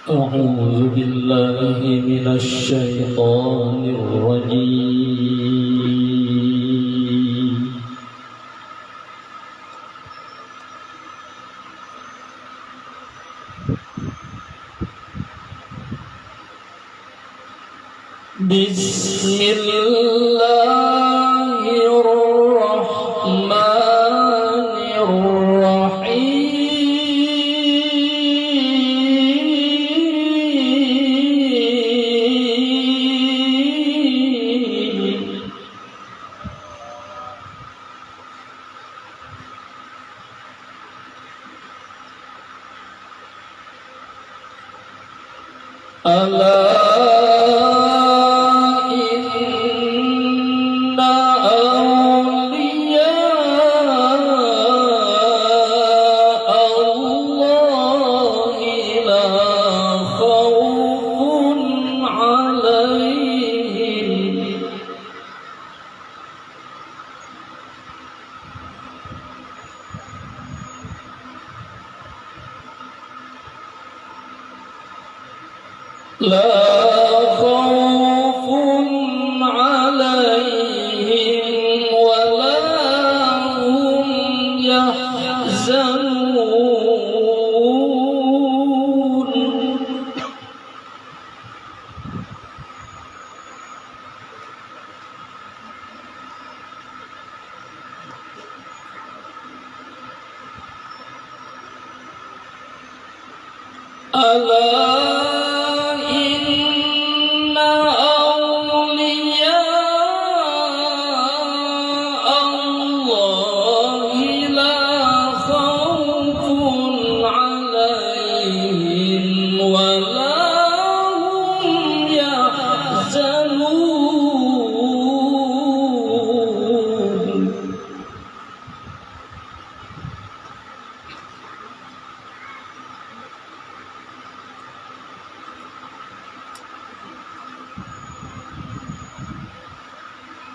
أعوذ بالله من الشيطان الرجيم. بسم الله الرحمن الرحيم. ألا إن أولياء الله لا خوف عليهم لا خوف عليهم ولا هم يحزنون. ألا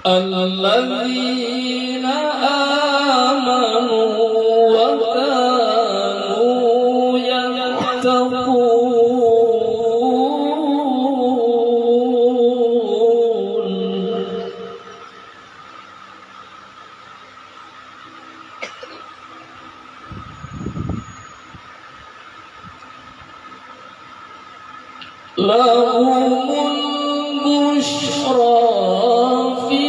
الذين آمنوا وكانوا يتقون. لهم البشرى في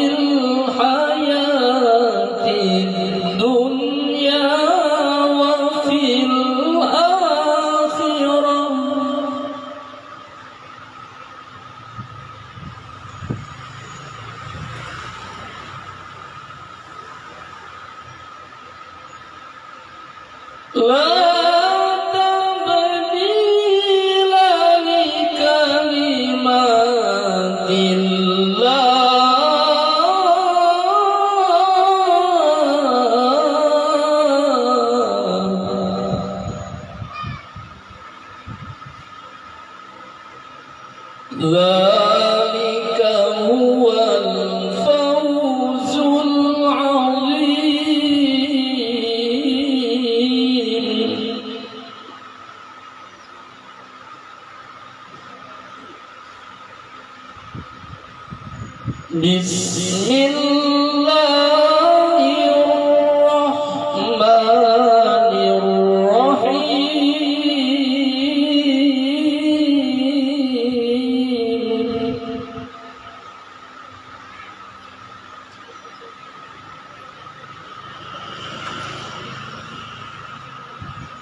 الحياة الدنيا وفي الآخرة. لا تبديل لكلمات ذلك هو الفوز العظيم. بسم الله الرحمن الرحيم.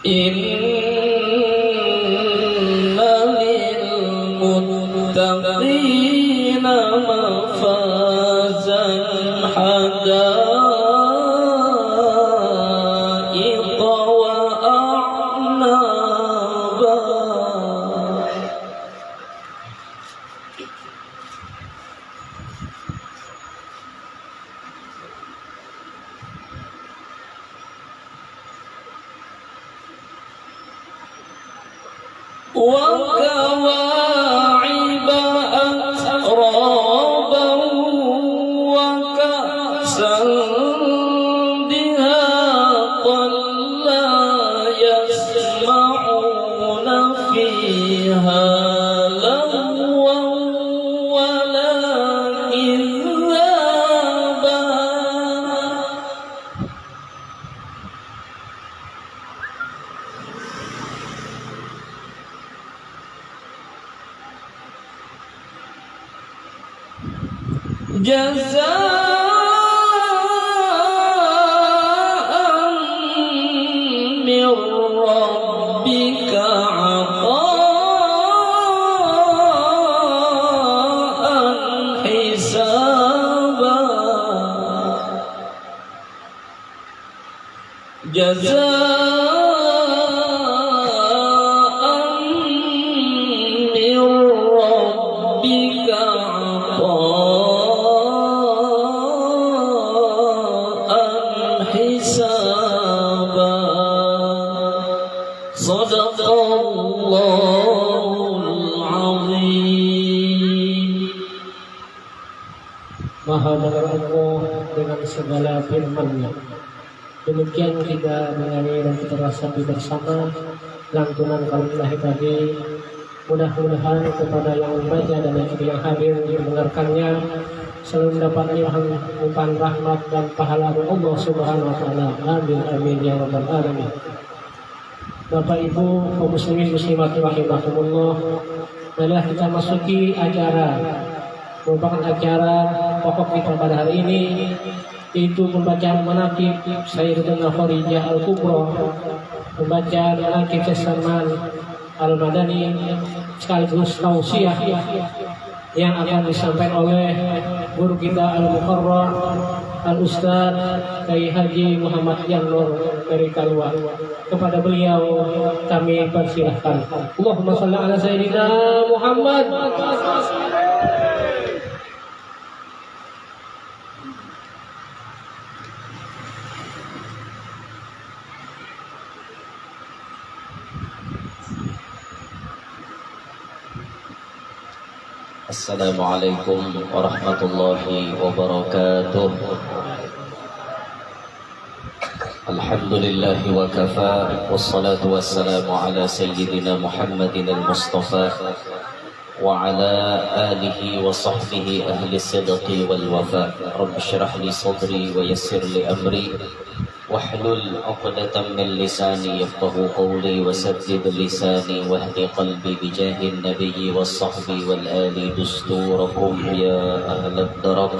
إن للمتقين مفازا حدائق وأعنابا. وكواعب أترابا وكأسا دهاقا لا يسمعون فيها فيها لغوا ولا كذابا جزاء من ربك عطاء حسابا جزاء من ربك عطاء حسابا صدق الله العظيم. Maha dengar Allah dengan segala firman-Nya. Demikian kita menyanyi dan kita rasapi bersama lantunan kalimah tadi. Mudah-mudahan kepada yang membaca dan yang hadir mendengarkannya selalu mendapat limpahan rahmat dan pahala dari Allah Subhanahu wa taala. Amin amin ya rabbal alamin. Bapak Ibu kaum muslimin muslimat rahimakumullah, marilah kita masuki acara merupakan acara pokok kita pada hari ini, yaitu pembacaan manaqib Sayyidatuna Khadijah Al-Kubra, membaca manaqib Salman Al-Madani sekaligus tausiah yang akan disampaikan oleh guru kita Al-Muqarrar Al-Ustaz Kiai Haji Muhammad Yanur dari Kalwa. Kepada beliau kami persilahkan. Allahumma shalli ala sayyidina Muhammad. Assalamualaikum warahmatullahi wabarakatuh. Alhamdulillahi wa kafa, wassalatu wassalamu ala sayyidina Muhammadin al-Mustafa wa ala alihi wa sahbihi ahli sidqi wal wafa. Rabbi shrah li sadri wa yassir li amri wahlul 'uqdatam min lisani yafqahu qawli wasaddid lisani wahdi qalbi bijahin nabiyyi was sahbi wal ali dusturakum ya ahlad darak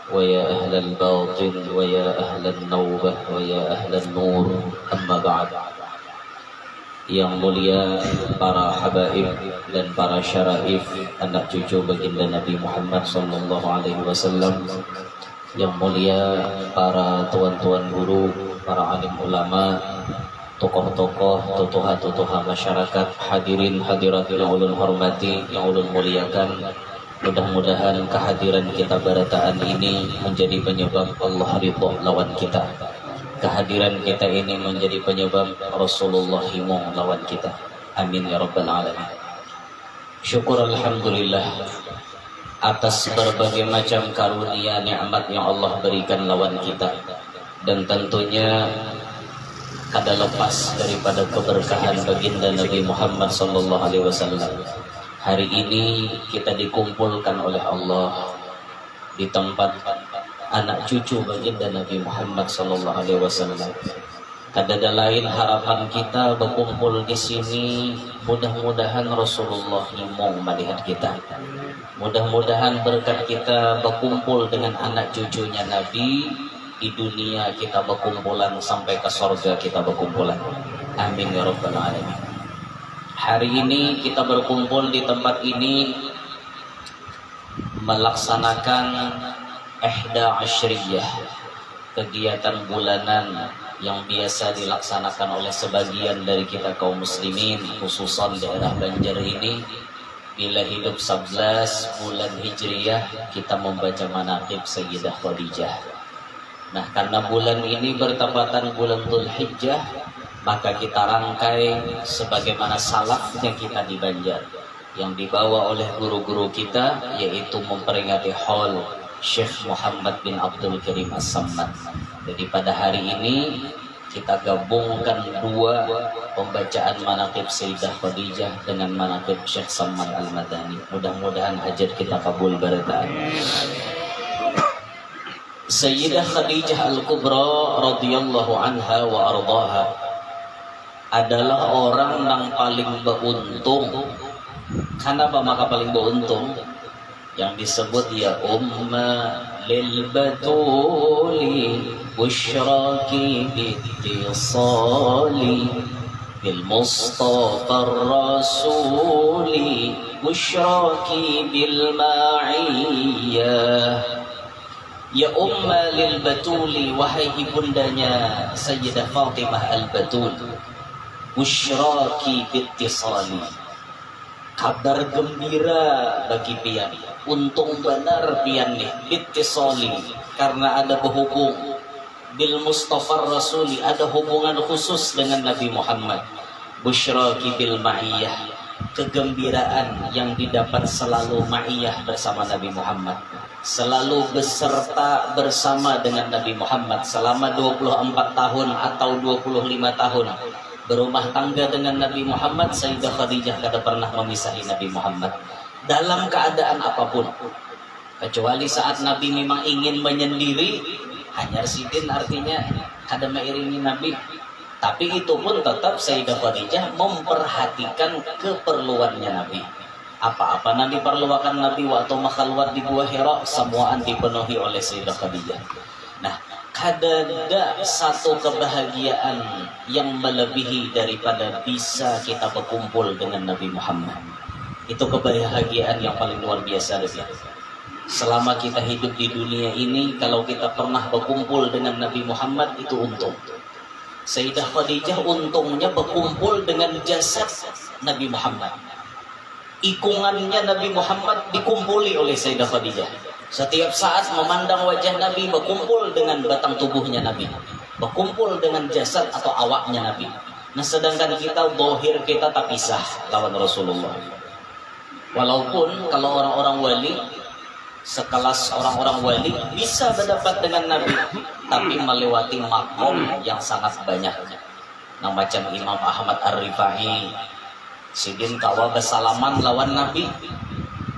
wa ya ahlal batin wa ya ahlal nawbah wa ya ahlal nur. Amma ba'd. Yang mulia para habaib dan para syaraif, anak cucu baginda Nabi Muhammad sallallahu alaihi wasallam, yang mulia para tuan-tuan guru, para alim ulama, tokoh-tokoh, tutuha-tutuha masyarakat, hadirin hadirat yang ulun hormati, yang ulun muliakan. Mudah-mudahan kehadiran kita barataan ini menjadi penyebab Allah ridho lawan kita. Kehadiran kita ini menjadi penyebab Rasulullah himung lawan kita. Amin ya rabbal alamin. Syukur alhamdulillah atas berbagai macam karunia nikmat yang Allah berikan lawan kita, dan tentunya kada lepas daripada keberkahan baginda Nabi Muhammad sallallahu alaihi wasallam. Hari ini kita dikumpulkan oleh Allah di tempat anak cucu baginda Nabi Muhammad sallallahu alaihi wasallam. Kada ada lain harapan kita berkumpul di sini, mudah-mudahan Rasulullah himung melihat kita. Mudah-mudahan berkat kita berkumpul dengan anak cucunya Nabi, di dunia kita berkumpulan sampai ke surga kita berkumpulan. Amin ya rabbal alamin. Hari ini kita berkumpul di tempat ini melaksanakan ihda asyriyah, kegiatan bulanan yang biasa dilaksanakan oleh sebagian dari kita kaum muslimin, khususan daerah Banjar ini. Bila hidup 11 bulan Hijriyah kita membaca manaqib Sayyidah Khadijah. Nah, karena bulan ini bertepatan bulan Dzulhijjah, maka kita rangkai sebagaimana salafnya kita di Banjar, yang dibawa oleh guru-guru kita, yaitu memperingati haul Syekh Muhammad bin Abdul Karim As-Sammad. Jadi pada hari ini kita gabungkan dua pembacaan manaqib Sayyidah Khadijah dengan manaqib Syekh Samad Al-Madani. Mudah-mudahan hajat kita kabul barakah. Sayyidah Khadijah Al-Kubra radhiyallahu anha wa ardaha adalah orang yang paling beruntung. Kenapa maka paling beruntung? Yang disebut ya umma lil batuli busyraki bittisali bil mustafa rasuli busyraki bil ma'iyah. Ya umma lil batuli, wahai ibundanya Sayyidah Fatimah al-Batul, busyraki bittisali, kabar gembira bagi pian, untung benar pian nih bittisali, karena ada berhubung bil Mustafa Rasuli, ada hubungan khusus dengan Nabi Muhammad. Busyraki bil ma'iyah, kegembiraan yang didapat selalu ma'iyah bersama Nabi Muhammad, selalu beserta bersama dengan Nabi Muhammad selama 24 tahun atau 25 tahun berumah tangga dengan Nabi Muhammad. Sayyidah Khadijah tidak pernah memisahi Nabi Muhammad dalam keadaan apapun, kecuali saat Nabi memang ingin menyendiri, hanya sidin artinya kada mengiringi Nabi. Tapi itu pun tetap Sayyidah Khadijah memperhatikan keperluannya Nabi. Apa-apa Nabi perluakan Nabi waktu makhalwat di Gua Hira, semuaan dipenuhi oleh Sayyidah Khadijah. Nah, ada satu kebahagiaan yang melebihi daripada bisa kita berkumpul dengan Nabi Muhammad. Itu kebahagiaan yang paling luar biasa. Selama kita hidup di dunia ini, kalau kita pernah berkumpul dengan Nabi Muhammad, itu untung. Sayyidah Khadijah untungnya berkumpul dengan jasad Nabi Muhammad. Ikungannya Nabi Muhammad dikumpuli oleh Sayyidah Khadijah. Setiap saat memandang wajah Nabi, berkumpul dengan batang tubuhnya Nabi, berkumpul dengan jasad atau awaknya Nabi. Nah, sedangkan kita, zahir kita tak pisah lawan Rasulullah. Walaupun kalau orang-orang wali, sekelas orang-orang wali bisa berdapat dengan Nabi, tapi melewati makom yang sangat banyak. Nah, macam Imam Ahmad Ar-Rifai, sidin kawa bersalaman lawan Nabi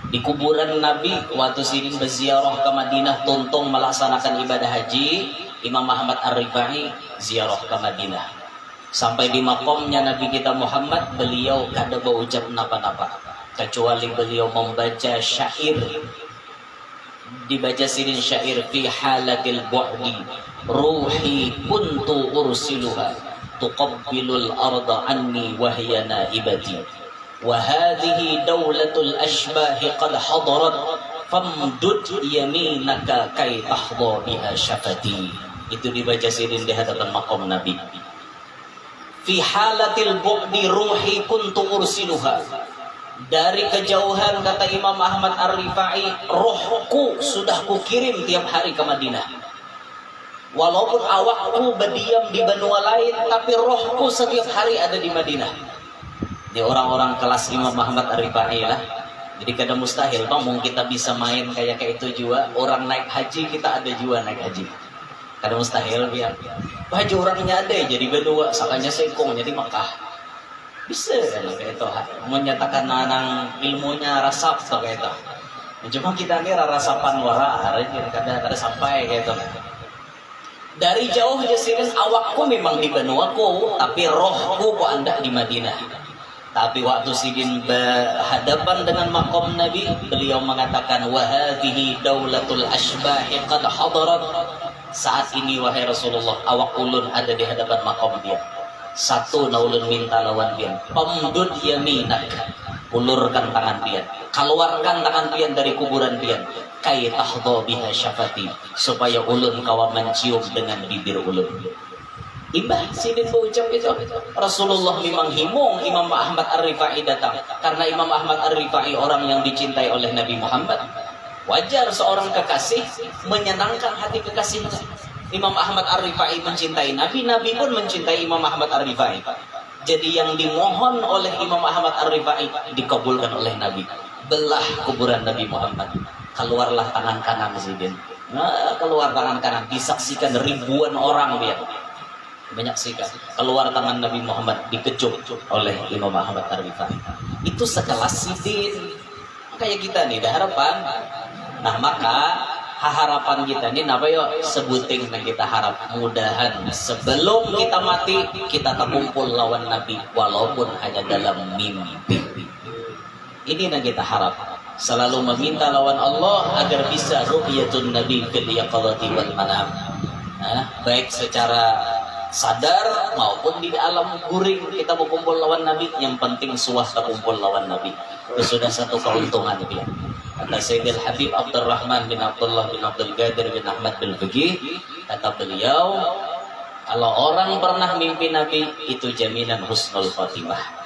di kuburan Nabi waktu sidin berziarah ke Madinah tuntung melaksanakan ibadah haji. Imam Ahmad Ar-Rifai ziarah ke Madinah, sampai di makomnya Nabi kita Muhammad, beliau kada berucap napa-napa kecuali beliau membaca syair. Dibaca sidin syair, fi halatil bu'di ruhi kuntu ursiluha tuqabbilul arda anni wahya naibati wa hadhihi dawlatul ashbahi qad hadarat famdud yaminaka kay tahdha biha syafati. Itu dibaca sidin di hadapan makom Nabi. Fi halatil bu'di ruhi kuntu ursiluha, dari kejauhan kata Imam Ahmad Ar-Rifai, rohku sudah kukirim tiap hari ke Madinah. Walaupun awakku berdiam di benua lain, tapi rohku setiap hari ada di Madinah. Di orang-orang kelas Imam Ahmad Ar-Rifai lah. Jadi kada mustahil bang, kita bisa main kayak itu juga. Orang naik haji, kita ada juga naik haji. Kada mustahil biar. Haji orangnya ada jadi benua, sakanya sekong jadi Makkah. Bisa kan kayak itu, menyatakan nanang ilmunya rasap kayak itu. Cuma kita ini rasapan wara, kada sampai kayak itu. Dari jauh jasirin awakku memang di benuaku, tapi rohku kok anda di Madinah. Tapi waktu sidin berhadapan dengan makom Nabi, beliau mengatakan wa hadhihi daulatul ashbahi qad hadarat. Saat ini wahai Rasulullah, awak ulun ada di hadapan makom dia. Satu naulun minta lawan pian, pamdud yaminak, ulurkan tangan pian, keluarkan tangan pian dari kuburan pian, kay tahdha biha syafati, supaya ulun kawa mencium dengan bibir ulun. Imbah sidin berucap itu, Rasulullah memang himung Imam Ahmad Ar-Rifai datang, karena Imam Ahmad Ar-Rifai orang yang dicintai oleh Nabi Muhammad. Wajar seorang kekasih menyenangkan hati kekasihnya. Imam Ahmad Ar-Rifai mencintai Nabi, Nabi pun mencintai Imam Ahmad Ar-Rifai. Jadi yang dimohon oleh Imam Ahmad Ar-Rifai dikabulkan oleh Nabi. Belah kuburan Nabi Muhammad, keluarlah tangan kanan sidin. Nah, keluar tangan kanan, disaksikan ribuan orang dia. menyaksikan keluar tangan Nabi Muhammad dikecup oleh Imam Ahmad Ar-Rifai. Itu sekelas sidin. Kayak kita nih, dah harapan. Nah maka harapan kita nih, napa yo sebuting yang kita harap mudahan sebelum kita mati kita terkumpul lawan Nabi walaupun hanya dalam mimpi. Ini yang kita harap. Selalu meminta lawan Allah agar bisa ru'yatun Nabi fil yaqadati wal manam. Baik secara sadar maupun di alam guring kita berkumpul lawan Nabi, yang penting swasta kumpul lawan Nabi. Itu sudah satu keuntungan ya. Kata Sayyidil Habib Abdurrahman bin Abdullah bin Abdul Qadir bin Ahmad bin Fiqih, kata beliau, kalau orang pernah mimpi Nabi itu jaminan husnul khatimah.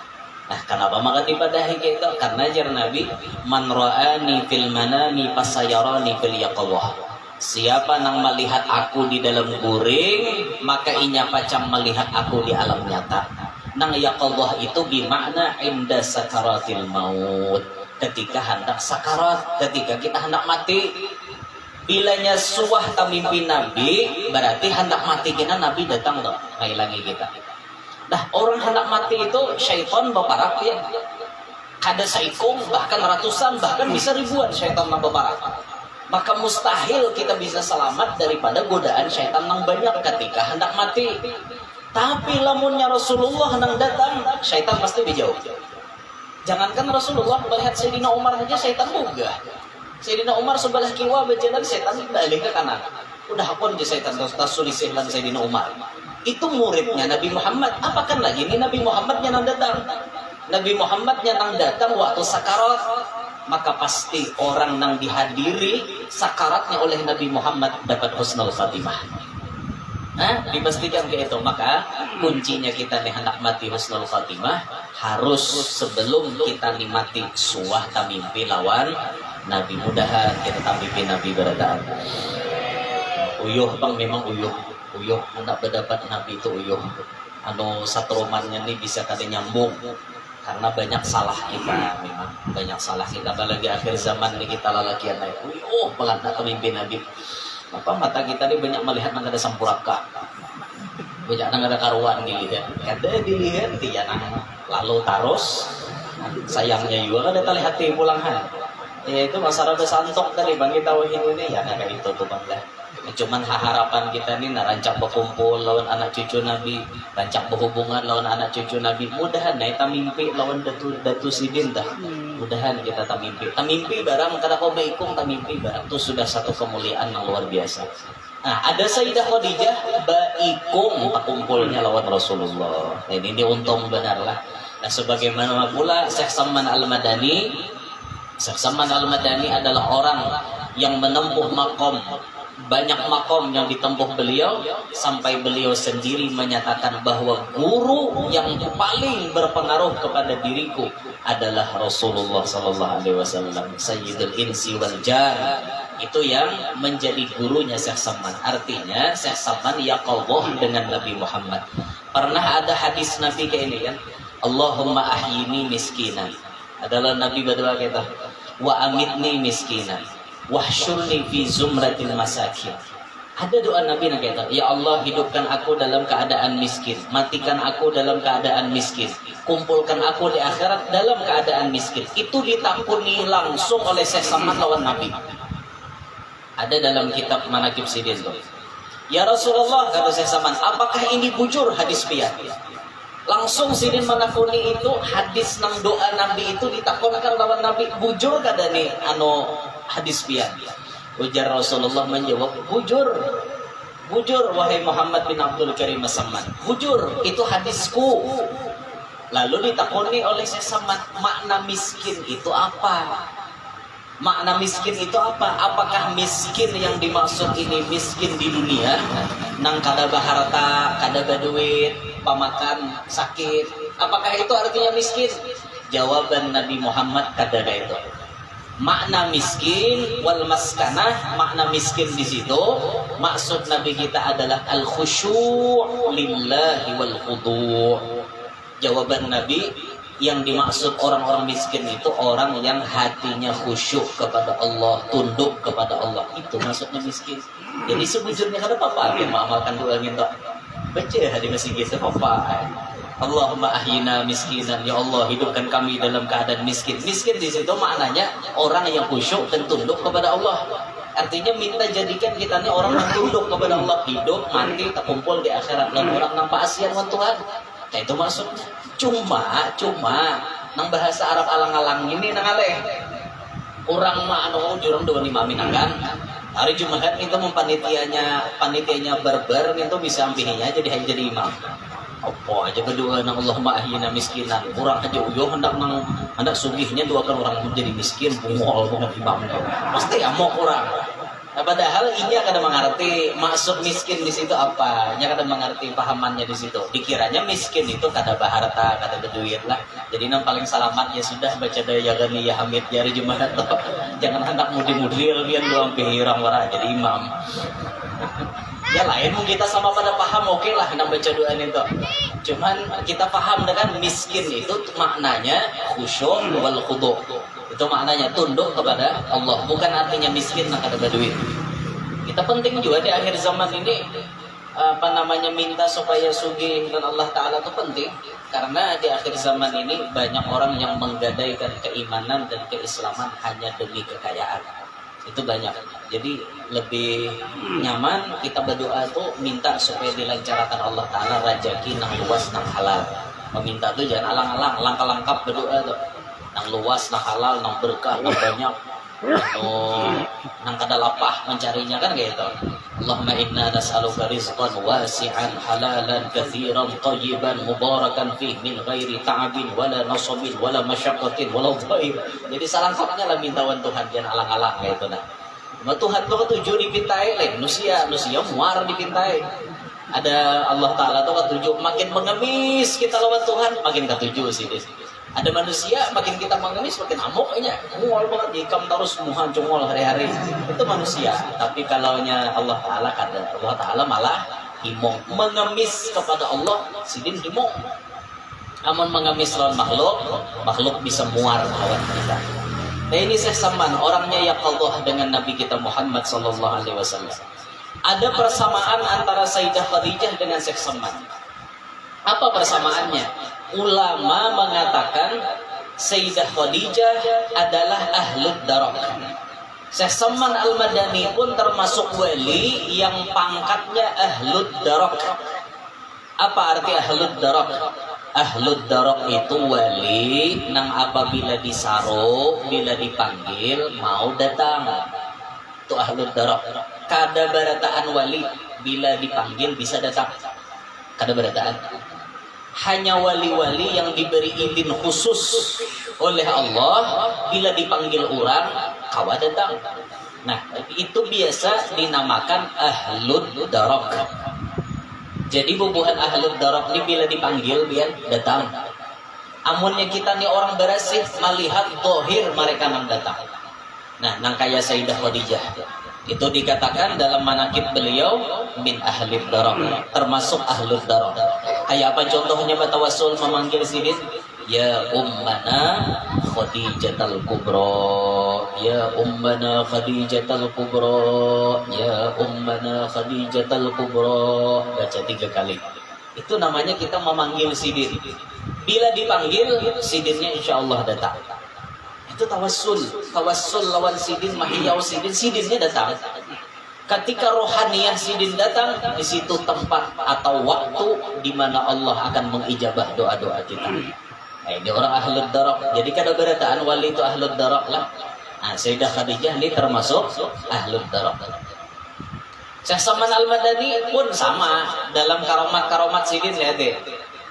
Nah, kenapa maka dipadahi itu? Karena jar Nabi, man ra'ani fil manami fasayarani fil yaqadhah. Siapa yang melihat aku di dalam guring, maka inya pacam melihat aku di alam nyata. Nang yaqadhah itu bermakna inda sakaratil maut. Ketika hendak sakarat, ketika kita hendak mati. Bilanya suah tamimpi Nabi, berarti hendak mati kita Nabi datang loh, menghilangi kita. Nah, orang hendak mati itu syaitan berparak ya. Kada saikung, bahkan ratusan, bahkan bisa ribuan syaitan yang berparak. Maka mustahil kita bisa selamat daripada godaan syaitan yang banyak ketika hendak mati. Tapi lamunnya Rasulullah hendak datang, syaitan pasti dijauh. Jangankan Rasulullah melihat Sayyidina Umar saja syaitan buga. Sayyidina Umar sebelah kiwa berjalan, syaitan balik ke kanan. Udah pun je syaitan tasulisih lan Sayyidina Umar. Itu muridnya Nabi Muhammad. Apakan lagi ini Nabi Muhammad yang datang. Nabi Muhammad yang datang waktu sakarat, maka pasti orang yang dihadiri sakaratnya oleh Nabi Muhammad dapat husnul khatimah. Dipastikan kayak itu. Maka kuncinya kita nih hendak mati husnul khatimah harus sebelum kita nikmati suah tamimpi lawan Nabi. Mudahan kita tamimpi Nabi beradaan. Uyuh bang, memang uyuh hendak berdapat Nabi itu uyuh. Satu romannya nih bisa kada nyambung karena banyak salah kita, memang banyak salah kita. Apalagi akhir zaman nih kita lalakian naik uyuh banget nak tamimpi Nabi. Apa mata kita nih banyak melihat nang ada sampuraka, banyak nang ada karuan gitu ya. Kada dilihat dia nang lalu tarus sayangnya juga kada terlihat pulang ya itu masyarakat santok tadi bang kita ini ya kayak itu tuh bang. Cuman harapan kita nih rancak berkumpul lawan anak cucu Nabi, rancak berhubungan lawan anak cucu Nabi. Mudahan kita mimpi lawan datu sidin dah. Mudahan kita tamimpi barang kada kau baikung tamimpi barang itu sudah satu kemuliaan yang luar biasa. Nah, ada Sayyidah Khadijah baikung kumpulnya lawan Rasulullah. Nah, ini untung benar lah. Nah, sebagaimana pula Syekh Salman Al-Madani. Syekh Salman Al-Madani adalah orang yang menempuh makom, banyak makom yang ditempuh beliau sampai beliau sendiri menyatakan bahwa guru yang paling berpengaruh kepada diriku adalah Rasulullah sallallahu alaihi wasallam, Sayyidul Insi wal Jan. Itu yang menjadi gurunya Syekh Salman. Artinya Syekh Salman yaqadhah dengan Nabi Muhammad. Pernah ada hadis Nabi kayak ini kan, Allahumma ahyini miskinan. Adalah Nabi berdoa kita, wa amitni miskinan, wahsyurni fi zumratil masakin. Ada doa Nabi yang kata, ya Allah hidupkan aku dalam keadaan miskin, matikan aku dalam keadaan miskin, kumpulkan aku di akhirat dalam keadaan miskin. Itu ditampuni langsung oleh Syekh Salman lawan Nabi. Ada dalam kitab Manaqib Sidin tuh. Ya Rasulullah, kata Syekh Salman, apakah ini bujur hadis pian? Langsung Sidin menakuni itu hadis nang doa Nabi itu ditakonkan lawan Nabi, bujur kada nih hadis pian? Ujar Rasulullah menjawab, bujur wahai Muhammad bin Abdul Karim As-Samman, bujur itu hadisku. Lalu ditakoni oleh Syekh Salman, makna miskin itu apa? Makna miskin itu apa? Apakah miskin yang dimaksud ini miskin di dunia, nang kada baharta, kada baduit, pamakan, sakit? Apakah itu artinya miskin? Jawaban Nabi Muhammad kada itu. Makna miskin wal maskanah, makna miskin di situ maksud Nabi kita adalah al khusyu' lillahi wal khudu'. Jawaban Nabi, yang dimaksud orang-orang miskin itu orang yang hatinya khusyuk kepada Allah, tunduk kepada Allah. Itu maksudnya miskin. Jadi sebujurnya ada apa-apa yang mengamalkan doa minta. Baca di masjid apa? Allahumma ahyina miskinan, ya Allah hidupkan kami dalam keadaan miskin. Miskin di situ maknanya orang yang khusyuk dan tunduk kepada Allah. Artinya minta jadikan kita ini orang yang tunduk kepada Allah, hidup mati terkumpul di akhirat dan orang nampak asian dengan Tuhan. Nah, itu maksudnya. Cuma nang bahasa Arab alang-alang ini nang aleh. Orang mah anu jurang dewan imamin kan. Hari Jumat itu panitianya barbar itu bisa ambilnya jadi imam. Apa aja kedua nang Allahumma ahyina miskinan. Kurang aja uyuh hendak sugihnya doakan orang menjadi miskin bungol imam. Pasti amok orang. Nah, padahal ini akan mengerti maksud miskin di situ apa? Nya akan mengerti pahamannya di situ. Dikiranya miskin itu kada baharta, kada berduit lah. Jadi yang paling selamat ya sudah baca daya gani ya hamid ya hari Jumat. Jangan hendak mudi-mudi lebihan doang pihirang warah jadi imam. Ya lain kita sama pada paham oke lah hendak baca doa itu. Cuman kita paham dengan miskin itu maknanya khusyuk wal khudu'. Itu maknanya tunduk kepada Allah, bukan artinya miskin nak ada duit. Kita penting juga di akhir zaman ini minta supaya sugih dan Allah Ta'ala itu penting. Karena di akhir zaman ini banyak orang yang menggadaikan keimanan dan keislaman hanya demi kekayaan. Itu banyak. Jadi lebih nyaman kita berdoa tuh minta supaya dilancarkan Allah Ta'ala rezeki nang luas nang halal. Meminta tuh jangan alang-alang, langkah-langkah berdoa tuh. Nang luas, nang halal, nang berkah, nang banyak, nang kada lapah mencarinya kan kayak itu. Allahumma inna nas'aluka rizqan wasi'an halalan katsiran tayyiban mubarakan fih min ghairi ta'abin wala nasabin wala masyaqqatin wala dhair. Jadi salangkapnya lah mintawan Tuhan jangan alang-alang kayak itu nah. Tuhan tuh ketujuh dipintai lain manusia muar dipintai. Ada Allah Ta'ala tuh ketujuh makin mengemis kita lawan Tuhan makin ketujuh sih. Ada manusia makin kita mengemis makin amoknya mual banget ikam terus muhan cungol hari-hari itu manusia. Tapi kalaunya Allah Ta'ala Allah Ta'ala malah himong mengemis kepada Allah sidin himong. Amun mengemis lawan makhluk bisa muar lawan kita. Nah ini Syekh Saman orangnya ya Allah dengan Nabi kita Muhammad sallallahu alaihi wasallam. Ada persamaan antara Sayyidah Khadijah dengan Syekh Saman. Apa persamaannya? Ulama mengatakan Sayyidah Khadijah adalah ahlud darak. Syekh Saman Al-Madani pun termasuk wali yang pangkatnya ahlud darak. Apa arti ahlud darak? Ahlud darak itu wali nang apabila disaruh, bila dipanggil mau datang. Itu ahlud darak. Kada barataan wali bila dipanggil bisa datang. Kada barataan. Hanya wali-wali yang diberi izin khusus oleh Allah bila dipanggil orang kawa datang. Nah itu biasa dinamakan ahlud darak. Jadi bubuhan ahlud darak ini bila dipanggil biar datang. Amunnya kita nih orang berasih melihat dohir mereka nang datang. Nah nang kaya Sayyidah Khadijah itu dikatakan dalam manakib beliau min ahlid darak, termasuk ahlud darak. Kayak apa contohnya batawassul memanggil sidin ya ummana Khadijatul Kubra, ya ummana Khadijatul Kubra, ya ummana Khadijatul Kubra, baca 3 kali. Itu namanya kita memanggil sidin. Bila dipanggil sidinnya insya Allah datang. Itu tawassul lawan sidin, mahiyau sidinnya datang. Ketika rohaniyah sidin datang, di situ tempat atau waktu di mana Allah akan mengijabah doa-doa kita. Nah, ini orang ahlud darak. Jadi kada berataan wali itu ahlud darak lah. Nah, Sayyidah Khadijah ini termasuk ahlud darak. Syekh Saman Al-Madani pun sama dalam karomat sidin lihat deh.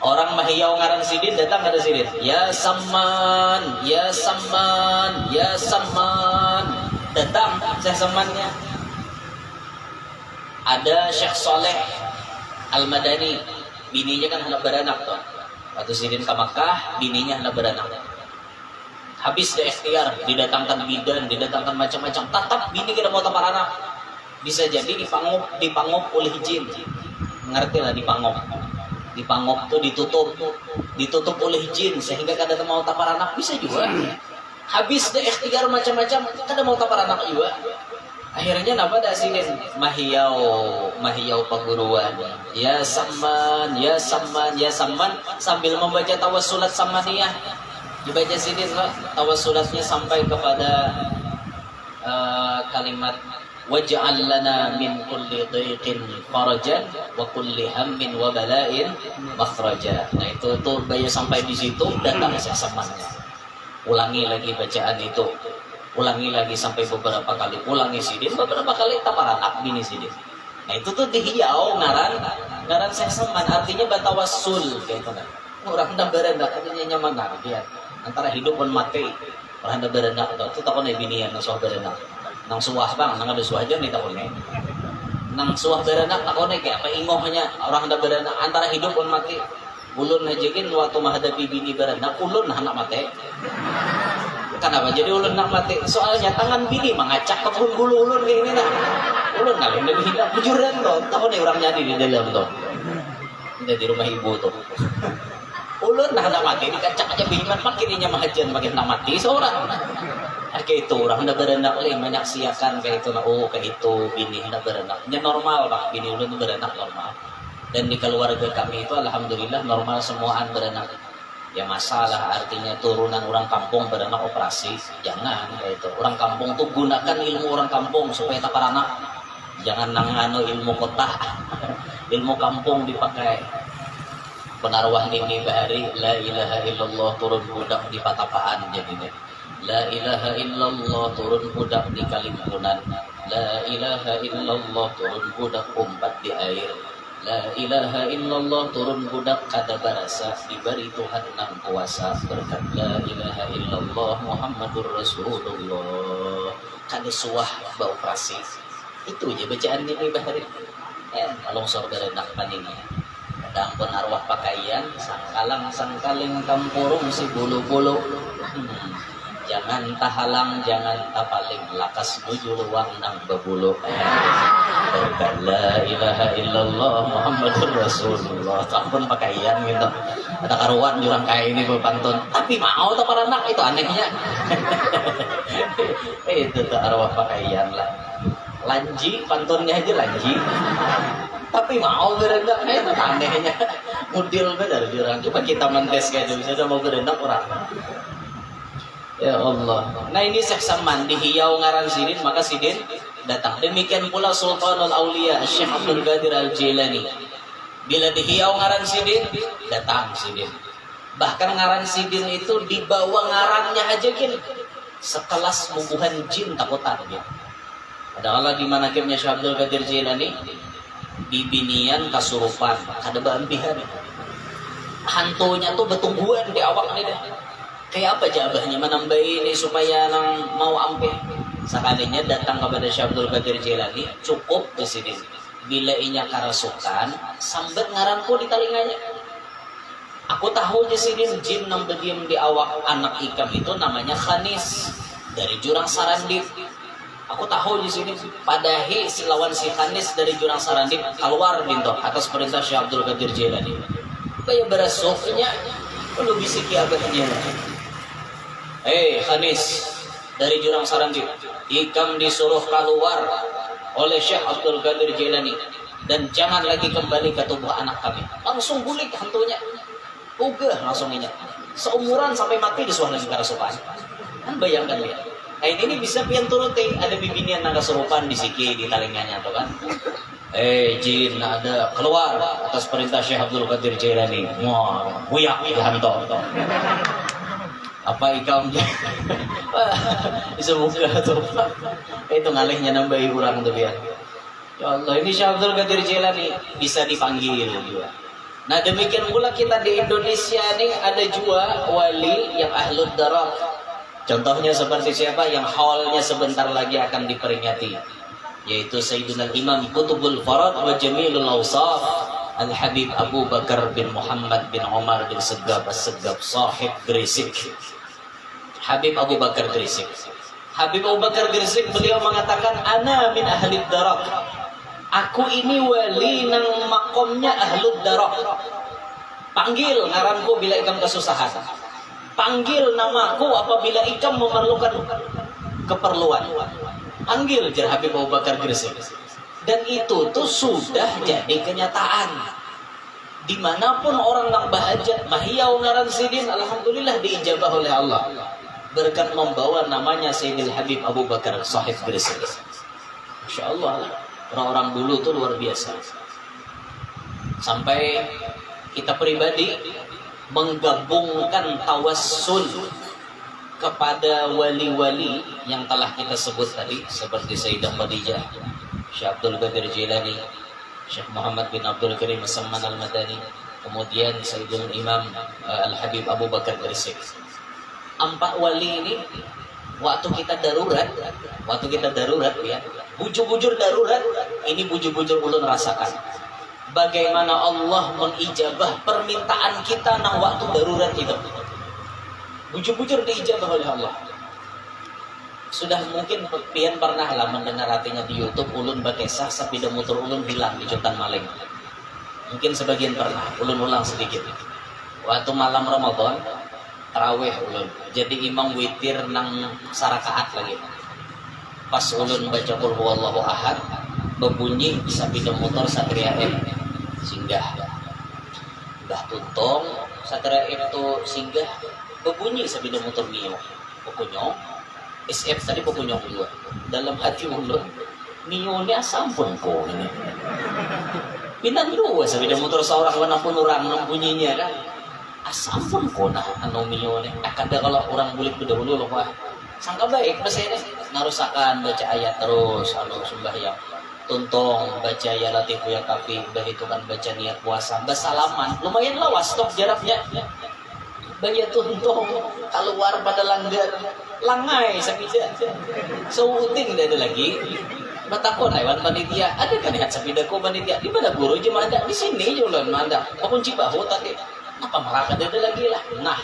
Orang mahiyau ngarang sidin datang ada sidin. Ya Saman, ya Saman, ya Saman. Datang Syekh Samannya. Ada Syekh Saleh Al-Madani, bininya kan hendak beranak tuh. Waktu sidin ke Makkah, bininya hendak beranak. Habis deh ikhtiar, didatangkan bidan, didatangkan macam-macam. Tetap bini kita mau tapar anak. Bisa jadi dipangup oleh jin. Ngerti lah dipangup. Dipangup tuh ditutup oleh jin sehingga kada mau tapar anak bisa juga. Habis deh ikhtiar macam-macam, kada mau tapar anak juga. Akhirnya napa dah sidin mahiyau perguruan. Ya Saman, ya Saman, ya Saman sambil membaca tawassulat samaniyah. Dibaca sidin Pak, tawassulatnya sampai kepada kalimat waj'al lana min kulli dhiqin farajan wa kulli hammin wa bala'in makhraja. Nah itu tuh baca sampai di situ datang samannya. Ulangi lagi bacaan itu. Ulangi lagi sampai beberapa kali, ulangi sidin beberapa kali taparanak bini sidin. Nah itu tuh dihiyau ngaran Syekh Saman, artinya batawassul kayak itu kan. Orang dah berendak katanya nyaman dia antara hidup dan mati. Orang dah berendak itu takon binian nang suah berendak. Nang suah bang, nang ada suah aja nih takone. Nang suah berendak takone kayak apa ingohnya orang dah berendak antara hidup dan mati. Ulun ajakin waktu menghadapi bini berendak ulun anak mati. Kenapa jadi ulun nak mati? Soalnya tangan bini mengacak ke bulu ulun kayak ini nah. Ulun nak lebih hidup bujuran tuh. Tahu nih orang nyadi di dalam tuh. Ini di rumah ibu tuh. Ulun nak mati dikacak aja bini makin mahajan makin nak mati seorang. Kayak itu orang dah berendak oleh menyaksikan kayak itu nah. Oh kayak itu bini dah berendak. Ini normal pak bini ulun berendak normal. Dan di keluarga kami itu alhamdulillah normal semuaan berendak. Ya masalah artinya turunan orang kampung beranak operasi jangan kayak itu orang kampung tuh gunakan ilmu orang kampung supaya tak paranak jangan nangano ilmu kota ilmu kampung dipakai penarwah ini bahari la ilaha illallah turun budak di patapaan jadinya la ilaha illallah turun budak di Kalimpunan la ilaha illallah turun budak umpat di air la ilaha illallah turun budak kada barasa diberi Tuhan nang kuasa berkat la ilaha illallah Muhammadur Rasulullah kada suah beroperasi itu aja bacaan ini bahari kalau saudara nak panini kadang pun arwah pakaian sangkaling kampurung si bulu-bulu jangan tahalang jangan tapaling lakas nuju luang nang bebulu la ilaha illallah Muhammadur Rasulullah tak pun pakaian gitu ada karuan jurang kayak ini berpantun tapi mau tak para anak itu anehnya itu tuh arwah pakaian lah lanji pantunnya aja lanji tapi mau berendak itu anehnya mudil benar jurang coba kita mentes kayak itu bisa mau berendak orang. Ya Allah. Nah ini Syekh Saman dihiyau ngaran sidin maka sidin datang. Demikian pula Sultanul Aulia Syekh Abdul Qadir Al-Jilani. Bila dihiyau ngaran sidin datang sidin. Bahkan ngaran sidin itu dibawa ngarannya aja gin sekelas mubuhan jin takutan gitu. Padahal di mana akhirnya Syekh Abdul Qadir Jilani bibinian kasurupan ada bambihan. Hantunya tuh betungguan di awak nih deh. Kayak apa jabahnya menambah ini supaya nang mau ampe sekalinya datang kepada Syekh Abdul Qadir Jilani cukup di sini bila inya karasukan sambat ngaranku di talinganya aku tahu di sini jin nang berdiam di awak anak ikam itu namanya Khanis dari jurang Sarandip aku tahu di sini padahi si lawan si Khanis dari jurang Sarandip keluar bintok atas perintah Syekh Abdul Qadir Jilani kayak berasuknya perlu bisiki abahnya Khanis dari jurang Sarandip ikam disuruh keluar oleh Syekh Abdul Qadir Jilani dan jangan lagi kembali ke tubuh anak kami langsung gulik hantunya ugah langsung ingat seumuran sampai mati disuah lagi karasupan kan bayangkan ya ini bisa pian turuti ada bibinian naga serupan di siki di talinganya tuh kan jin ada keluar atas perintah Syekh Abdul Qadir Jilani wah buyak hantu apa ikamnya bisa buka tuh itu ngalihnya nambahi orang tuh biar ya Allah ini Syekh Abdul Qadir Jilani bisa dipanggil juga. Nah demikian pula kita di Indonesia nih ada juga wali yang ahlud darak contohnya seperti siapa yang haulnya sebentar lagi akan diperingati yaitu Sayyidina Imam Qutbul Farad wa Jamilul Awsaf Al-Habib Abu Bakar bin Muhammad bin Umar bin Segab As-Segab sahib Gresik Habib Abu Bakar Gresik Habib Abu Bakar Gresik beliau mengatakan ana min ahlid darak aku ini wali nang makomnya ahlud darak panggil ngaranku bila ikam kesusahan panggil namaku apabila ikam memerlukan keperluan Panggil jar Habib Abu Bakar Gresik. Dan itu tuh sudah jadi kenyataan. Dimanapun orang nak bahajat, mahiyau ngaran sidin, alhamdulillah diijabah oleh Allah. Berkat membawa namanya Sayyidil Habib Abu Bakar Sahib Gresik. Masya Allah, orang-orang dulu tuh luar biasa. Sampai kita pribadi menggabungkan tawassul kepada wali-wali yang telah kita sebut tadi, seperti Sayyidah Khadijah, Syekh Abdul Qadir Jilani, Syekh Muhammad bin Abdul Karim As-Samman Al-Madani, kemudian Sayyidul Imam Al-Habib Abu Bakar Gresik. 4 wali ini waktu kita darurat ya, bujur-bujur darurat, ini bujur-bujur ulun rasakan bagaimana Allah mengijabah permintaan kita nang waktu darurat itu. Bujur-bujur diijabah oleh Allah. Sudah mungkin pian pernah lah mendengar artinya di YouTube ulun bakesah sepeda motor ulun hilang di Jotan Maleng. Mungkin sebagian pernah, ulun ulang sedikit. Waktu malam Ramadan tarawih ulun, jadi imam witir nang sarakaat lagi. Pas ulun baca qul huwallahu ahad, berbunyi sepeda motor Satria M singgah. Dah tuntong Satria M itu singgah, berbunyi sepeda motor Mio. Pokoknya SF tadi pokoknya dua. Dalam hati ulun, Mio ini asampun ko ini. Pinang dua sepeda motor seorang manapun orang nang bunyinya kan. Asampun ko nah anu Mio ini. Kada kalau orang bulik dahulu loh Pak. Sangka baik bahasa ini. Narusakan baca ayat terus anu sembahyang. Tuntong baca ya Latif ya Kafi, begitu kan baca niat puasa, bersalaman. Lumayan lawas stok jaraknya. Banyak tuntong keluar pada langgar langai sepeda seuting ada lagi batakon hewan panitia ada kan lihat sepeda ko panitia di mana guru cuma ada di sini jualan manda kunci bahu tadi apa meraka ada lagi lah nah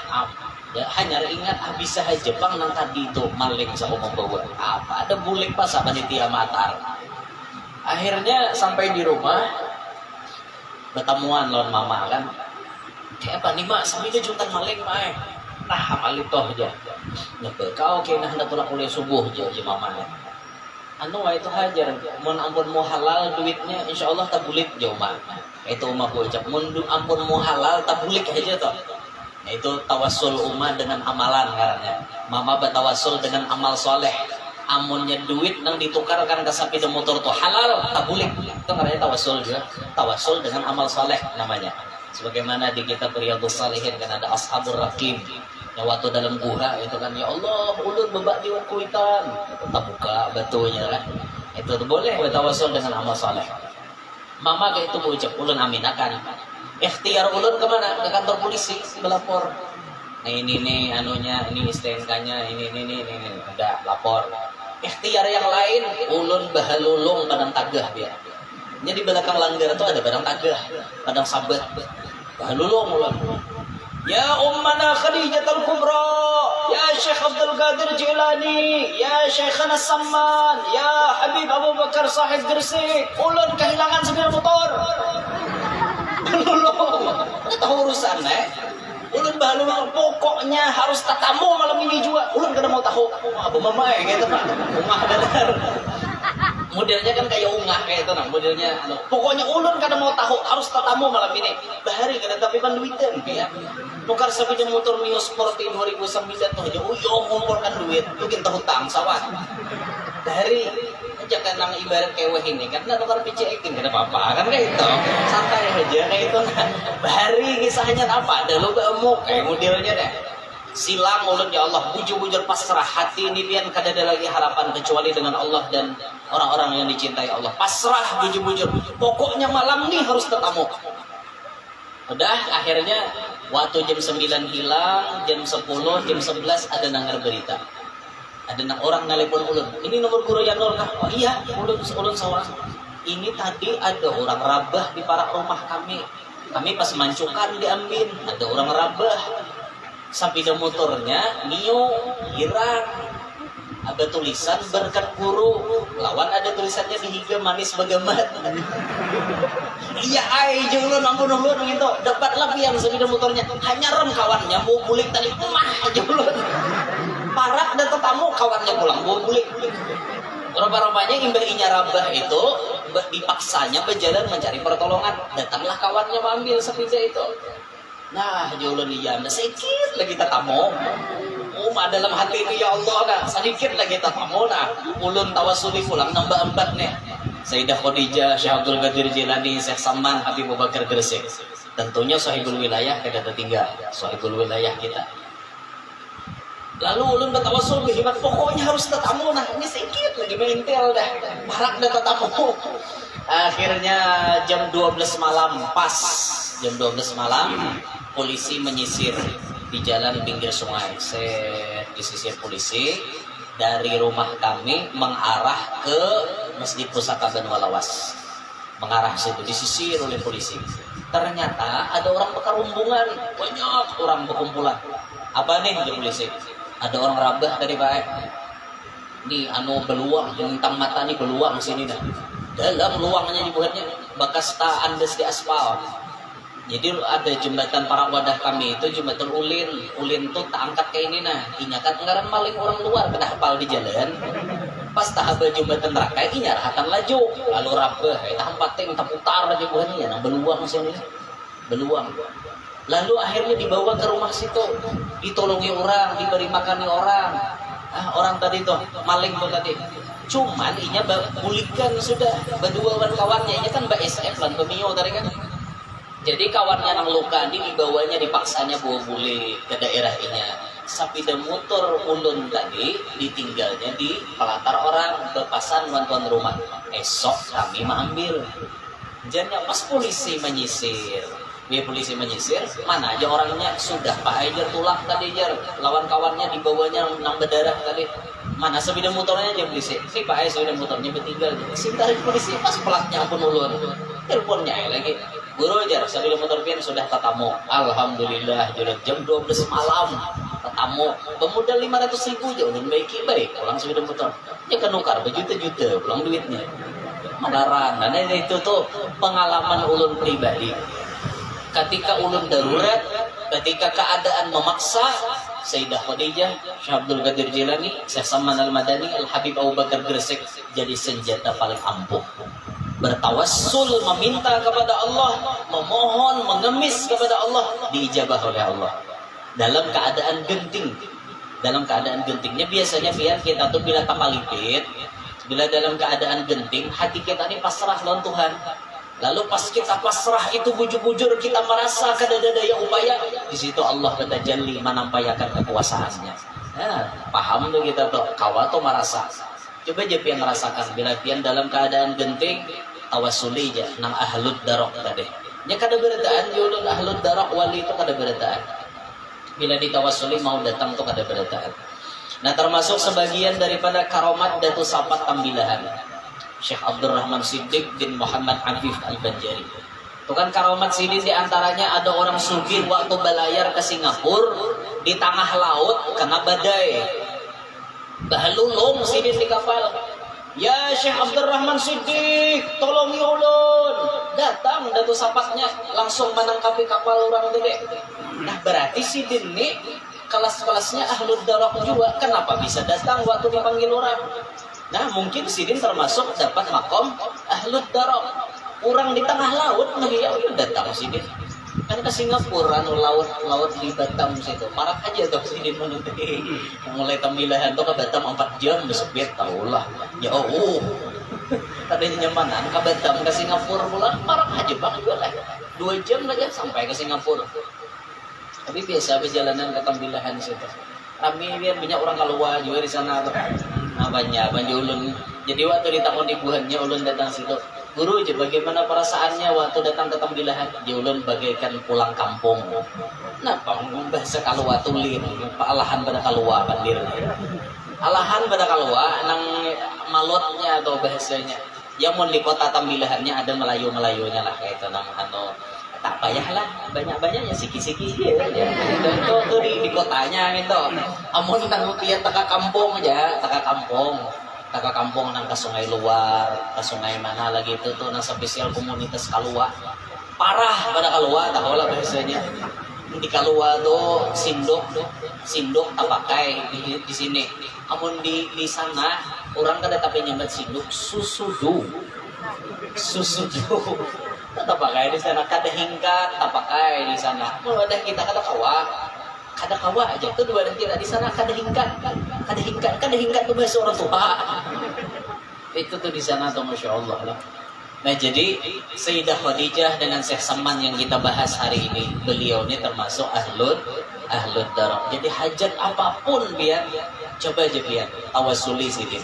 ya, hanya ingat bisa aja bang nang tadi itu maling sama membawa apa ada bulik pas panitia matar. Akhirnya sampai di rumah ketemuan lawan mama kan kayak apa nih mak sampai dia juntan maling mak nah amal itu aja nyebel kau kena hendak tolak oleh subuh aja mama anu itu hajar mun ampun mau halal duitnya insya Allah tabulik jauh mak itu mak ucap mun ampun mau halal tabulik aja toh nah, itu tawasul umat dengan amalan karena mama bertawasul dengan amal soleh amunnya duit nang ditukarkan ke sepeda motor tuh halal tabulik itu namanya tawasul juga tawasul dengan amal soleh namanya. Sebagaimana di kitab Riyadhus Shalihin kan ada Ashabur Raqim yang waktu dalam gua itu kan ya Allah ulun bebak di kuitan kita buka batunya kan itu boleh bertawasul dengan amal saleh. Mama kayak itu ucap ulun aminakan ikhtiar ulun kemana ke kantor polisi melapor nah ini nih anunya ini STNK-nya ini udah lapor. Ikhtiar yang lain ulun bahalulung padang tagah dia. Jadi belakang langgar itu ada padang tagah, padang sabat. Bahalulung ulun. Ya ummana Khadijatul Kubra, ya Syekh Abdul Qadir Jilani, ya Syekhana Samman, ya Habib Abu Bakar Sahib Gresik. Ulun kehilangan sepeda motor. Bahalulung. Tahu urusan ulun bahalulung pokoknya harus tatamu malam ini juga. Ulun kada mau tahu apa mama gitu Pak. Rumah dadar. Modelnya kan kayak ungah kayak itu nah modelnya pokoknya ulun kada mau tahu harus tatamu malam ini bahari kada tapi pan duitan kayak tukar sepeda motor Mio Sporty 2009 tuh aja yo ngumpulkan duit mungkin tahu hutang sawah bahari aja kan nang ibarat keweh ini kan nak tukar picekin kada apa-apa kan kayak itu santai aja kayak itu nah bahari kisahnya apa ada lo gemuk kayak modelnya deh silang ulun ya Allah bujur-bujur pasrah hati ini pian kada ada lagi harapan kecuali dengan Allah dan orang-orang yang dicintai Allah pasrah bujur-bujur pokoknya malam nih harus tetamu udah akhirnya waktu jam 9 hilang jam 10 jam 11 ada nangar berita ada orang nelpon ulun ini nomor guru yang kah oh iya ulun sawah ini tadi ada orang rabah di parak rumah kami pas mancukan diambil ada orang rabah sepeda motornya Mio hilang ada tulisan berkat guru lawan ada tulisannya dihiga manis bagaimana iya aja ulun ampun ulun gitu dapat lagi yang sepeda motornya hanya rem kawannya mau bulik tadi mah aja ulun parak dan tetamu kawannya pulang mau bulik Rupa-rupanya imbah inya rabah itu dipaksanya berjalan mencari pertolongan. Datanglah kawannya mengambil sepeda itu. Nah, jauh iya, sedikit lagi tatamu. Dalam hati ini ya Allah, nah, sedikit lagi tatamu. Nah, ulun tawasuli pulang nambah empat nih. Sayyidah Khadijah, Syekh Abdul Qadir Jilani, Syekh Saman, Habib Abu Bakar Gresik. Tentunya sahibul wilayah kada tertinggal, sahibul wilayah kita. Lalu ulun bertawasul berhemat, pokoknya harus tetamu, nah ini sedikit lagi mengintil dah, barak dah tetamu. Akhirnya jam 12 malam, pas jam 12 malam, polisi menyisir di jalan pinggir sungai. Saya disisir polisi dari rumah kami mengarah ke Masjid Pusaka Banu Lawas. Mengarah situ, disisir oleh polisi. Ternyata ada orang berkerumbungan, banyak orang berkumpulan. Apa nih di polisi? Ada orang rabah dari baik. Ini beluang, bintang mata nih beluang sini dah. Dalam luangnya dibuatnya bekas andes di aspal. Jadi ada jembatan para wadah kami itu jembatan ulin. Ulin tuh tak angkat kayak ini nah. Inyakan ngaran maling orang luar kena hafal di jalan. Pas tahap jembatan rakai ini arahkan laju. Lalu rabah, tahan pating, tak putar aja buahnya. Nah beluang sini, beluang. Lalu akhirnya dibawa ke rumah situ, ditolongi orang, diberi makani orang. Orang tadi tuh maling tuh tadi. Cuman inya bulikan sudah berdua kawannya. Ini kan Mbak SF lan Pemio tadi kan. Jadi kawannya nang luka ini dibawanya dipaksanya bawa bule ke daerah inya. Sapida motor ulun tadi ditinggalnya di pelatar orang berpasan tuan rumah. Esok kami mengambil. Jangan pas polisi menyisir. Biar polisi menyisir, mana aja orangnya sudah Pak Ajar tulang tadi jar, lawan kawannya dibawanya nang berdarah tadi. Mana sepeda motornya aja polisi. Si Pak Ajar sepeda motornya bertinggal. Si tarik polisi pas pelaknya pun ulun. Teleponnya lagi. Guru jar sepeda motor pian sudah tatamu. Alhamdulillah jam 12 malam. Tetamu pemuda 500.000 aja ulun baik pulang sepeda motor. Ya kan nukar berjuta-juta pulang duitnya. Mengarang. Dan itu tuh pengalaman ulun pribadi. Ketika ulun darurat, ketika keadaan memaksa, Sayyidah Khadijah, Syekh Abdul Qadir Jilani, Syekh Saman Al-Madani, Al-Habib Abu Bakar Gresik jadi senjata paling ampuh. Bertawassul, meminta kepada Allah, memohon, mengemis kepada Allah, diijabah oleh Allah. Dalam keadaan genting, dalam keadaan gentingnya biasanya biar kita tuh bila tapalipit, bila dalam keadaan genting, hati kita ini pasrah lawan Tuhan. Lalu pas kita pasrah itu bujur-bujur kita merasa kada daya upaya, di situ Allah bertajalli menampakkan kekuasaannya. Paham tuh kita tuh, kawa tuh merasa. Coba aja pian merasakan bila pian dalam keadaan genting, tawasuli aja nang ahlud darok tadi. Nya kada beredaan julun ahlud darok wali itu kada beredaan. Bila ditawasuli mau datang tuh kada beredaan. Nah termasuk sebagian daripada karomat datu sapat tambilahan. Syekh Abdurrahman Siddiq bin Muhammad Afif Al-Banjari. Itu kan karomat sidin diantaranya ada orang sugih waktu belayar ke Singapura di tengah laut kena badai. Bahalulung sidin di kapal. Ya Syekh Abdurrahman Siddiq, tolongi ulun. Datang datu sapatnya langsung menangkapi kapal orang gede. Nah berarti sidin ini kelas-kelasnya ahlud darah juga. Kenapa bisa datang waktu dipanggil orang? Nah mungkin sidin termasuk dapat makom ahlud darah. Orang di tengah laut, nah ya udah datang sidin. Kan ke Singapura, laut di Batam situ. Parah aja tuh sidin menuntut. Mulai tambilahan tuh ke Batam 4 jam, besok biar tahulah. Ya tadinya nyamanan ke Batam ke Singapura pulang, parah aja bang juga lah. 2 jam aja sampai ke Singapura. Tapi biasa perjalanan ke tambilahan situ. Kami biar banyak orang keluar juga di sana tuh. Banyak ulun. Jadi waktu ditakon ibuhannya ulun datang situ. Guru aja bagaimana perasaannya waktu datang ke tambilahan? Dia ulun bagaikan pulang kampung. Napa bahasa kalua tulin, alahan pada kalua bandir. Alahan pada kalua nang malotnya atau bahasanya. Yang mau di kota tambilahannya ada Melayu-melayunya lah kayak itu nang tak payahlah banyak-banyaknya siki-siki ya. Itu di kotanya gitu. Amun nang rupiah taka kampung aja, taka kampung nang ke sungai luar, ke sungai mana lagi itu tuh nang spesial komunitas kalua. Parah pada kalua tak lah bahasanya. di kalua tuh sindok tak pakai di sini. Amun di sana orang kada tapi nyambat sindok susudu tak pakai di sana, kada hingkat tak pakai di sana. Kalau ada kita kada kawa aja tuh dua tidak di sana kada hingkat tuh bahasa orang tua. Itu tuh di sana tuh masya Allah lah. Nah jadi Sayyidah Khadijah dengan Syekh Saman yang kita bahas hari ini, beliau ini termasuk ahlul darah. Jadi hajat apapun biar coba aja biar tawasuli sini.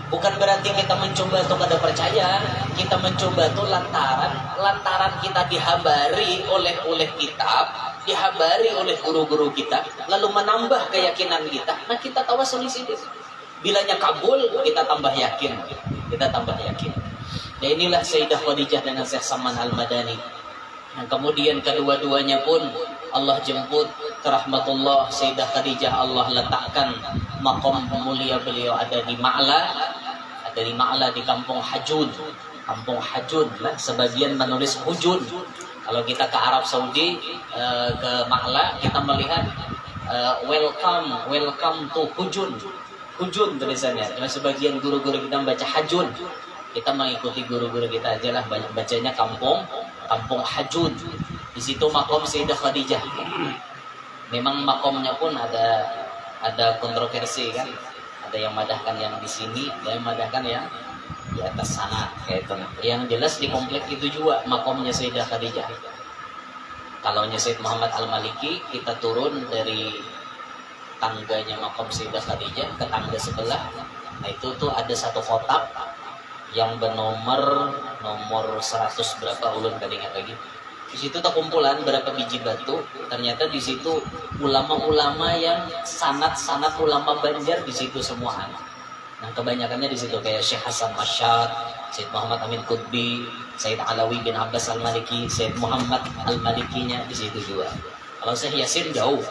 Bukan berarti kita mencoba tuh kada percaya, kita mencoba tuh lantaran kita dihabari oleh kitab, dihabari oleh guru-guru kita, lalu menambah keyakinan kita. Nah kita tawasuli sini. Bilanya kabul kita tambah yakin. Dan inilah Sayyidah Khadijah dengan Syekh Saman Al-Madani. Dan kemudian kedua-duanya pun Allah jemput ke rahmatullah Sayyidah Khadijah, Allah letakkan maqam mulia beliau ada di Ma'la, di kampung Hajun lah, sebagian menulis Hujun. Kalau kita ke Arab Saudi ke Ma'la kita melihat welcome to Hujun tulisannya. Cuma sebagian guru-guru kita membaca Hajun. Kita mengikuti guru-guru kita aja lah, banyak bacanya kampung Hajun. Di situ makom Sayyidah Khadijah. Memang makomnya pun ada kontroversi kan. Ada yang madahkan yang di sini, ada yang madahkan yang di atas sana kayak itu. Yang jelas di komplek itu juga makomnya Sayyidah Khadijah. Kalau Syed Muhammad Al-Maliki kita turun dari tangganya makom Sayyidah Khadijah ke tangga sebelah. Nah itu tuh ada satu kotak yang bernomor 100 berapa ulun kada ingat lagi. Di situ terkumpulan berapa biji batu. Ternyata di situ ulama-ulama yang sanat ulama Banjar di situ semua. Nah kebanyakannya di situ kayak Syekh Hasan Masyad, Syed Muhammad Amin Qutbi, Syed Alawi bin Abbas Al-Maliki, Syed Muhammad Al-Malikinya di situ juga. Kalau Syekh Yasin jauh,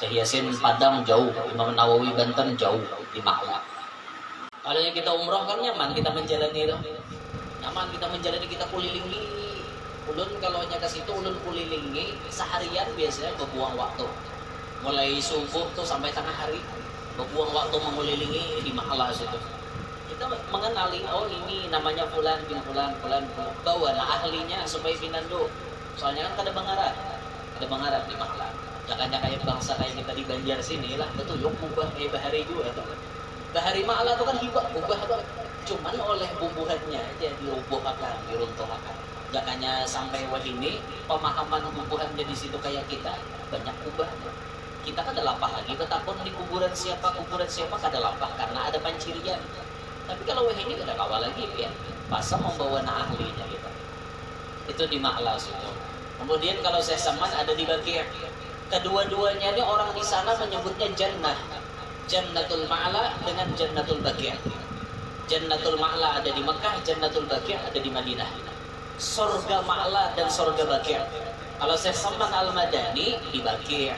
Syekh Yasin Padang jauh, Imam Nawawi Banten jauh di Ma'la. Kalau yang kita umroh kan nyaman kita menjalani itu. Nyaman kita menjalani, kita kulilingi. Ulun kalau nya ke situ ulun kulilingi seharian biasanya berbuang waktu. Mulai subuh tuh sampai tengah hari berbuang waktu mengelilingi di Ma'la situ. Kita mengenali oh ini namanya fulan bin fulan. Bawalah ahlinya supaya pinando. Soalnya kan kada bangaran di Ma'la. Jangan kayak bangsa kayak kita di Banjar sini lah, betul yung ubah kayak bahari juga tuh. Bahari Ma'la itu kan hibah, ubah tuh. Cuman oleh bumbuhannya aja diruntuhkan. Jangannya sampai wahini pemahaman bumbuhannya di situ kayak kita banyak ubah. Kita kan ada lapah lagi, betapun di kuburan siapa kada lapah karena ada pancirian. Tapi kalau wahini ada kawal lagi ya, pasang membawa ahlinya gitu. Itu di Ma'la situ. Kemudian kalau saya Saman ada di Baqi'. Kedua-duanya ini orang di sana menyebutnya jannah. Jannatul Ma'la dengan Jannatul Baqi'. Jannatul Ma'la ada di Mekah, Jannatul Baqi' ada di Madinah. Surga Ma'la dan surga Baqi'. Kalau Syekh Saman Al-Madani di Baqi'.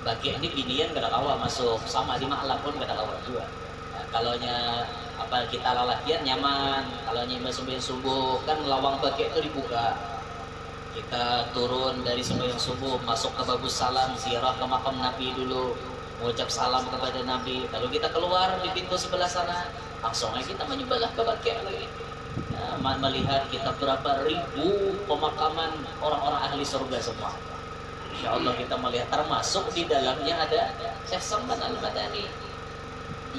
Baqi' ini binian kada kawa masuk, sama di Ma'la pun kada kawa juga. Nah, kalau apa kita lalahian nyaman, kalau nya sembahyang subuh kan lawang Baqi' itu dibuka. Kita turun dari sembahyang subuh masuk ke Babus Salam, ziarah ke makam Nabi dulu, mengucap salam kepada Nabi, lalu kita keluar di pintu sebelah sana, langsung aja kita menyebelah ke Baqi' lagi. Nah, melihat kita berapa ribu pemakaman orang-orang ahli surga semua. Insya Allah kita melihat termasuk di dalamnya ada Syekh Saman Al-Madani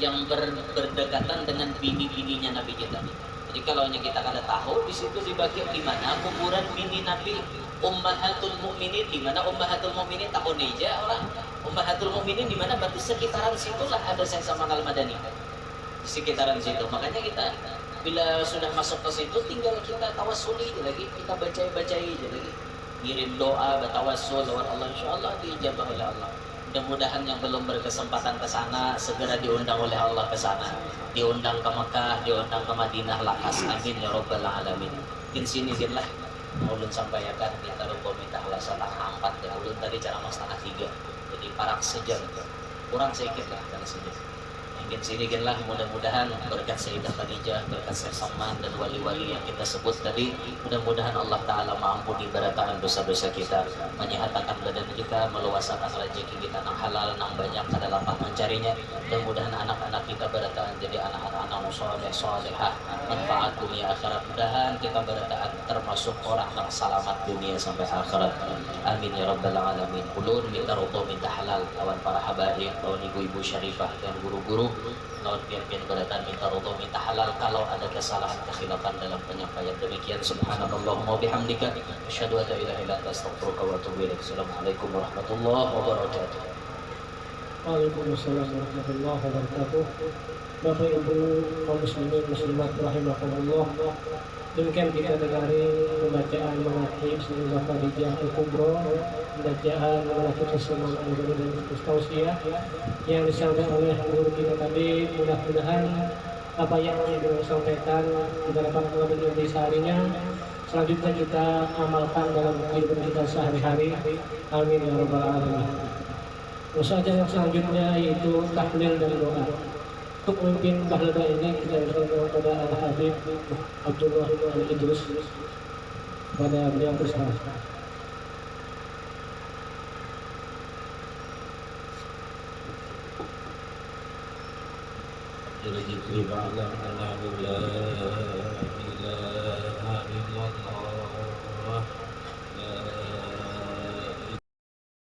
yang berdekatan dengan bini-bininya Nabi kita. Jadi kalau kita kada tahu di situ di Baqi' di mana kuburan bini Nabi Ummahatul Mukminin, di mana Ummahatul Mukminin tahun aja orang Ummahatul Mukminin di mana berarti sekitaran situlah ada Syekh Saman Al-Madani. Sekitaran situ. Makanya kita bila sudah masuk ke situ tinggal kita tawasuli lagi, kita baca aja lagi. Kirim doa, bertawassul lewat Allah, insyaallah diijabah oleh Allah. Mudah-mudahan yang belum berkesempatan ke sana segera diundang oleh Allah ke sana. Diundang ke Mekah, diundang ke Madinah lakas. Amin ya rabbal alamin. Di sini lah ulun sampaikan kita lupa minta Allah setengah 4 ya. Ulun tadi ceramah setengah 3. Jadi parak sejam. Kurang sedikit lah kalau sejam. Mungkin sinilah mudah-mudahan berkat Sayyidah Khadijah, berkat Syekh Salman dan wali-wali yang kita sebut tadi, mudah-mudahan Allah Ta'ala mengampuni barataan dosa-dosa kita, menyehatkan badan kita, meluaskan rezeki kita yang halal, yang banyak pada lapak mencarinya. Mudah-mudahan anak-anak kita barataan jadi anak-anak soleh solehah, manfaat dunia akhirat. Mudahan kita barataan termasuk orang yang selamat dunia sampai akhirat. Amin ya rabbal alamin. Ulun minta roto minta halal lawan para habaib, lawan ibu-ibu syarifah dan guru-guru, lawan pian-pian barataan minta roto minta halal kalau ada kesalahan kekhilafan dalam penyampaian. Demikian subhanallahumma bihamdika asyhadu an la ilaha illa anta astaghfiruka wa atubu ilaik. Assalamualaikum warahmatullahi wabarakatuh. Waalaikumsalam warahmatullahi wabarakatuh. Bapak Ibu kaum muslimin muslimat rahimakumullah. Demikian kita dengar pembacaan mengakhir Sayyidah Khadijah Al-Kubra, pembacaan mengakhir kesemuan Al-Ghani dan Tausiah yang disampaikan oleh guru kita tadi. Mudah-mudahan apa yang disampaikan kita dapat mengambil inti seharinya, selanjutnya kita amalkan dalam kehidupan kita sehari-hari. Amin ya rabbal alamin. Usaha yang selanjutnya yaitu tahlil dan doa. Untuk memimpin bahlada ini kita berdoa kepada Al-Habib Abdullah Al-Idrus, pada beliau bersalah. Jadi